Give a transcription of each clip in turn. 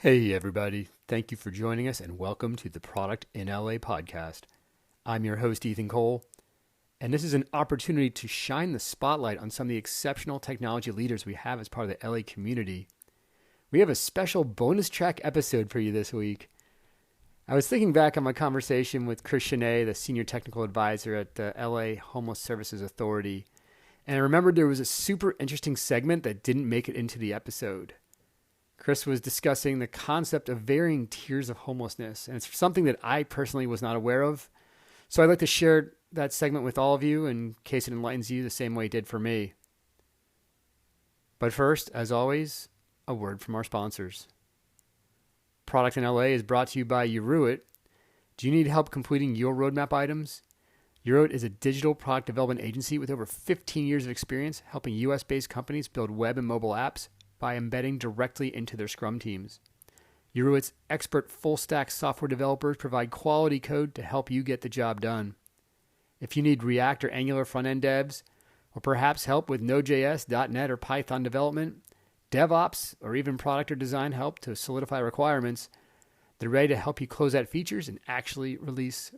Hey, everybody. Thank you for joining us and welcome to the Product in LA podcast. I'm your host, Ethan Cole, and this is an opportunity to shine the spotlight on some of the exceptional technology leaders we have as part of the LA community. We have a special bonus track episode for you this week. I was thinking back on my conversation with Chris Chenet, the Senior Technical Advisor at the LA Homeless Services Authority, and I remembered there was a super interesting segment that didn't make it into the episode. Chris was discussing the concept of varying tiers of homelessness, and it's something that I personally was not aware of. So I'd like to share that segment with all of you in case it enlightens you the same way it did for me. But first, as always, a word from our sponsors. Product in LA is brought to you by Uruit. Do you need help completing your roadmap items? Uruit is a digital product development agency with over 15 years of experience helping US-based companies build web and mobile apps by embedding directly into their Scrum teams. Uruit's expert full-stack software developers provide quality code to help you get the job done. If you need React or Angular front-end devs, or perhaps help with Node.js, .NET, or Python development, DevOps, or even product or design help to solidify requirements, they're ready to help you close out features and actually release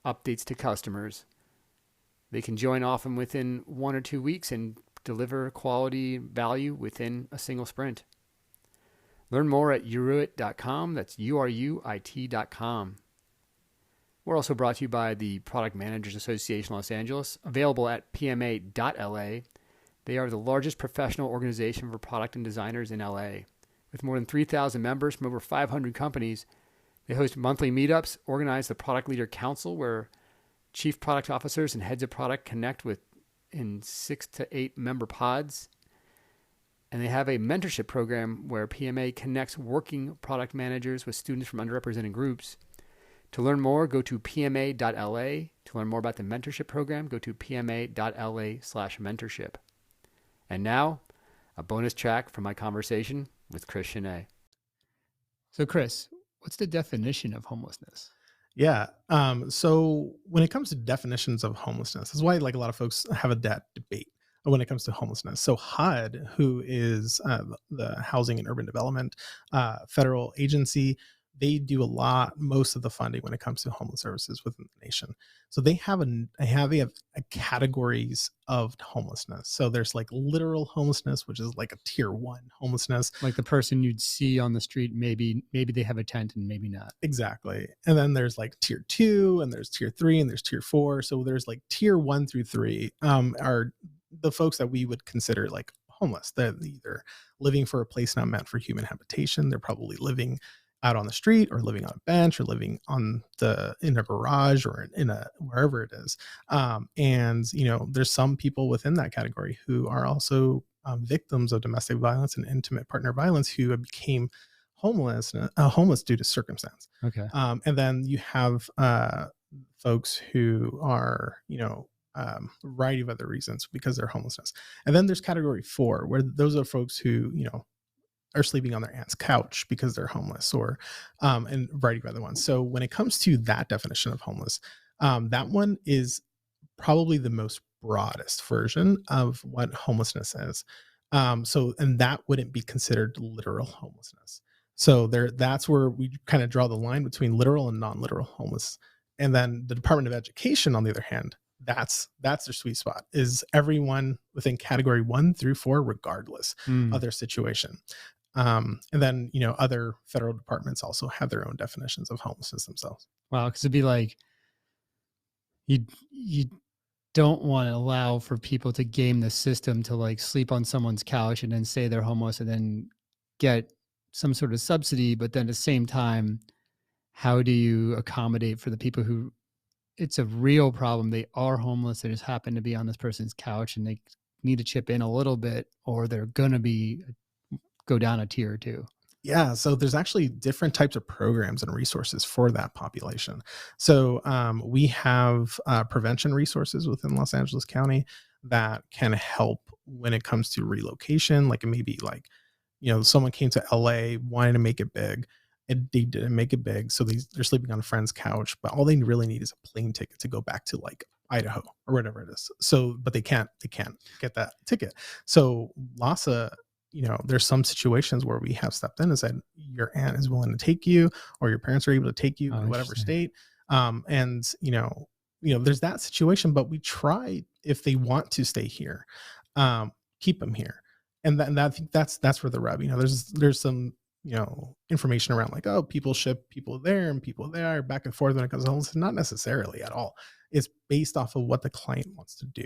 updates to customers. They can join often within 1 or 2 weeks and deliver quality value within a single sprint. Learn more at uruit.com. That's URUIT.com. We're also brought to you by the Product Managers Association Los Angeles, available at pma.la. They are the largest professional organization for product and designers in LA. With more than 3,000 members from over 500 companies, they host monthly meetups, organize the Product Leader Council, where chief product officers and heads of product connect with in 6 to 8 member pods. And they have a mentorship program where PMA connects working product managers with students from underrepresented groups. To learn more, go to pma.la. To learn more about the mentorship program, go to pma.la/mentorship. And now, a bonus track from my conversation with Chris Chenet. So Chris, what's the definition of homelessness? Yeah. So when it comes to definitions of homelessness, that's why like a lot of folks have a debate when it comes to homelessness. So HUD, who is the Housing and Urban Development federal agency, they do most of the funding when it comes to homeless services within the nation. So they have a categories of homelessness. So there's like literal homelessness, which is like a tier 1 homelessness. Like the person you'd see on the street, maybe they have a tent and maybe not. Exactly. And then there's like tier 2 and there's tier 3 and there's tier 4. So there's like tier 1 through 3 are the folks that we would consider like homeless. They're either living for a place not meant for human habitation. They're probably living out on the street or living on a bench or living in a garage or wherever it is. And, there's some people within that category who are also victims of domestic violence and intimate partner violence who became homeless due to circumstance. Okay. And then you have folks who are, a variety of other reasons because they're homelessness. And then there's category 4, where those are folks who, are sleeping on their aunt's couch because they're homeless, or and a variety of other ones. So when it comes to that definition of homeless, that one is probably the most broadest version of what homelessness is. And that wouldn't be considered literal homelessness. So that's where we kind of draw the line between literal and non-literal homeless. And then the Department of Education, on the other hand, that's their sweet spot, is everyone within category 1 through 4, regardless of their situation. And then, other federal departments also have their own definitions of homelessness themselves. Wow. Cause it'd be like, you don't want to allow for people to game the system to like sleep on someone's couch and then say they're homeless and then get some sort of subsidy. But then at the same time, how do you accommodate for the people who it's a real problem? They are homeless. They just happen to be on this person's couch and they need to chip in a little bit, or they're going to go down a tier or 2. Yeah, so there's actually different types of programs and resources for that population. So we have prevention resources within Los Angeles County that can help when it comes to relocation. Like it may be like, someone came to LA, wanted to make it big, and they didn't make it big. So they're sleeping on a friend's couch, but all they really need is a plane ticket to go back to like Idaho or whatever it is. So, but they can't get that ticket. So LASA there's some situations where we have stepped in and said, your aunt is willing to take you, or your parents are able to take you in whatever state. And, there's that situation, but we try, if they want to stay here, keep them here. And I think that's where the rub, there's some, information around like, oh, people ship people there and people there back and forth when it comes to homelessness. Not necessarily at all. It's based off of what the client wants to do.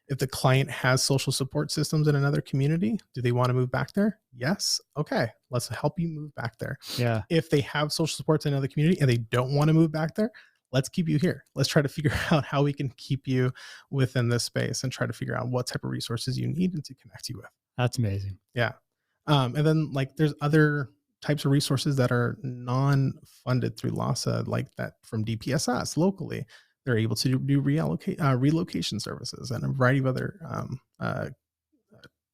If the client has social support systems in another community, do they want to move back there? Yes. Okay. Let's help you move back there. Yeah. If they have social supports in another community and they don't want to move back there, let's keep you here. Let's try to figure out how we can keep you within this space and try to figure out what type of resources you need and to connect you with. That's amazing. Yeah. And then like there's other types of resources that are non-funded through LASA, like that from DPSS locally. They're able to do relocation services, and a variety of other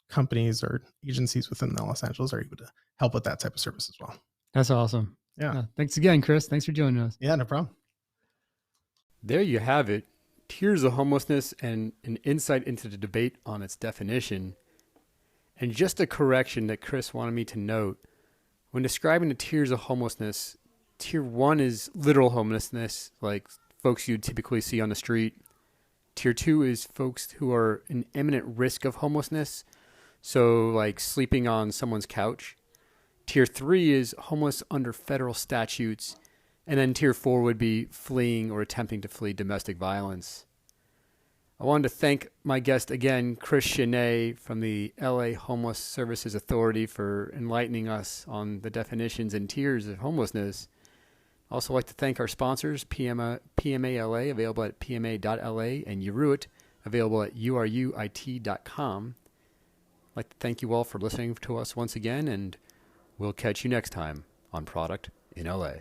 companies or agencies within Los Angeles are able to help with that type of service as well. That's awesome. Yeah. Thanks again, Chris. Thanks for joining us. Yeah, no problem. There you have it. Tiers of homelessness and an insight into the debate on its definition. And just a correction that Chris wanted me to note. When describing the tiers of homelessness, tier 1 is literal homelessness, like folks you typically see on the street. Tier 2 is folks who are in imminent risk of homelessness, so like sleeping on someone's couch. Tier 3 is homeless under federal statutes. And then tier 4 would be fleeing or attempting to flee domestic violence. I wanted to thank my guest again, Chris Chenet from the LA Homeless Services Authority, for enlightening us on the definitions and tiers of homelessness. I'd also like to thank our sponsors, PMA-LA, available at pma.la, and Uruit, available at uruit.com. I'd like to thank you all for listening to us once again, and we'll catch you next time on Product in LA.